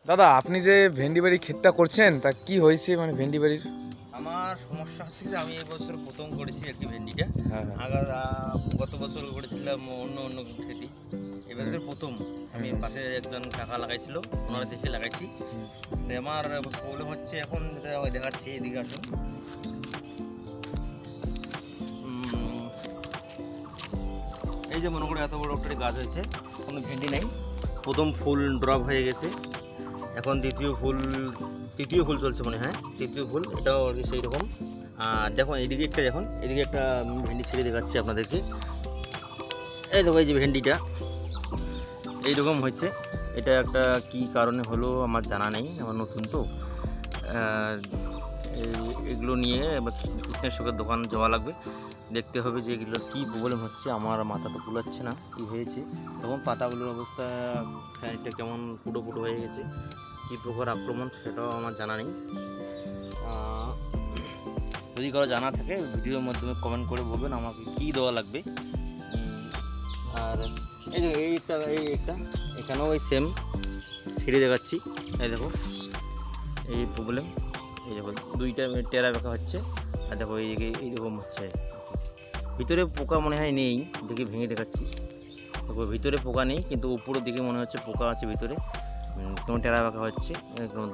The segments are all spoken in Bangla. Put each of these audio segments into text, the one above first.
দাদা আপনি যে ভেন্ডি বাড়ি ক্ষেতটা করছেন তা কি হয়েছে মানে ভেন্ডি বাড়ির? আমার সমস্যা হচ্ছে যে আমি এই বছর প্রথম করেছি আর কি ভেন্ডিটা। হ্যাঁ হ্যাঁ। গত বছর করেছিলাম অন্য ক্ষেতি। এবছর প্রথম আমি পাশে একজন কাকা লাগাইছিল, ওনারা দেখে লাগাইছি। তো আমার প্রবলেম হচ্ছে এখন যেটা দেখাচ্ছি, এদিকে আসুন। এই যে মনে করে এত বড় একটা গাছ হয়েছে, কোনো ভেন্ডি নাই। প্রথম ফুল ড্রপ হয়ে গেছে, এখন তৃতীয় ফুল চলছে মনে হয়, তৃতীয় ফুল এটাও আর কি সেই রকম। দেখুন এদিকে একটা ভেন্ডি ছেড়ে দেখাচ্ছি আপনাদেরকে। এই দেখো, এই যে ভেন্ডিটা এইরকম হয়েছে। এটা একটা কি কারণে হলো আমার জানা নেই, আমার নতুন তো। এগুলো নিয়ে এবার কীটনাশকের দোকান যাওয়া লাগবে, দেখতে হবে যে এগুলোর কী প্রবলেম হচ্ছে। আমার মাথা তো কুলাচ্ছে না কী হয়েছে। তখন পাতাগুলোর অবস্থা খানিকটা কেমন ফুটো ফুটো হয়ে গেছে, কী প্রকার আক্রমণ সেটাও আমার জানা নেই। যদি কারো জানা থাকে ভিডিওর মাধ্যমে কমেন্ট করে বলবেন আমাকে কী দেওয়া লাগবে। আর এই যে এইটা এখানেও ওই সেম ফিরে দেখাচ্ছি। এই দেখো এই প্রবলেম, এই দেখো দুইটা টেরা বেঁকা হচ্ছে। আর দেখো এইদিকে এইরকম হচ্ছে, ভিতরে পোকা মনে হয় নেই, দেখে ভেঙে দেখাচ্ছি। দেখো ভিতরে পোকা নেই, কিন্তু উপরের দিকে মনে হচ্ছে পোকা আছে ভিতরে। তোমার টেরা বেঁকা হচ্ছে,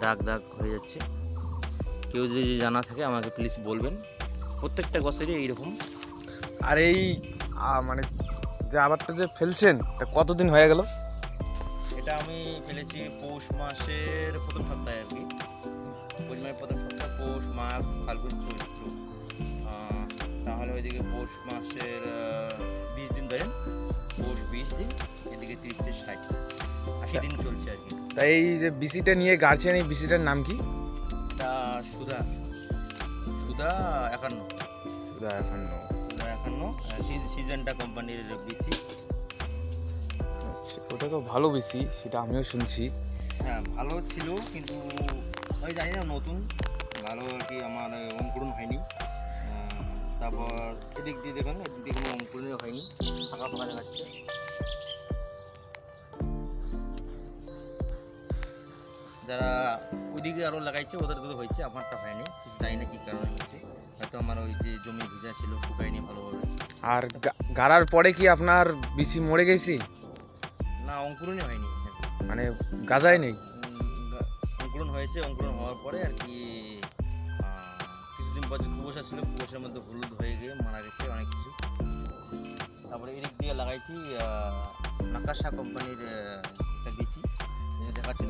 দাগ দাগ হয়ে যাচ্ছে। কেউ যদি জানা থাকে আমাকে প্লিজ বলবেন। প্রত্যেকটা গাছেরই এইরকম। আর এই মানে যে আবারটা যে ফেলছেন তা কতদিন হয়ে গেল? এটা আমি ফেলেছি পৌষ মাসের প্রথম সপ্তাহে আর কি। পৌষ মাসের প্রথম সপ্তাহ, পৌষ মাঘ ফাল্গুন চৈত্র, তাহলে ওইদিকে পৌষ মাসের 20 দিন ধরেন, পৌষ 20 দিন, এদিকে 30 থেকে 60 দিন চলছে আর কি। তাই এই যে বিসিটা নিয়ে গাড়ছেন, এই বিসিটার নাম কি? এটা সুধা 51, সুধা 51 সিজনটা কোম্পানির বিসি। আচ্ছা, ওটা তো ভালো বিসি, সেটা আমিও শুনছি। হ্যাঁ ভালো ছিল, কিন্তু আমি জানি না নতুন ভালো আর কি, আমার অঙ্কুরণ হয়নি। তারপর এদিক দিয়ে দেখুন, এদিক দিয়ে কোনো অঙ্কুরণই হয়নি, ফাঁকা ফাঁকা দেখাচ্ছে। যারা ওইদিকে আরও লাগাইছে ওদের তো হয়েছে, আমারটা হয়নি, জানি না কী কারণে হচ্ছে। হয়তো আমার ওই যে জমি ভিজা ছিল, শুকায়নি ভালোভাবে। আর গাড়ার পরে কি আপনার বিসি মরে গেছি? না, অঙ্কুরণই হয়নি, মানে গাজাই নেই? অঙ্কুরণ হয়েছে, অঙ্কুরণ হওয়ার পরে আর কি কিছুদিন পর যে কুয়াশা ছিল, কুয়াশার মধ্যে হলুদ হয়ে গিয়ে মারা গেছে অনেক কিছু। তারপরে এদিক দিয়ে লাগাইছি নাকাশা কোম্পানির একটা বিচি, দেখাচ্ছি।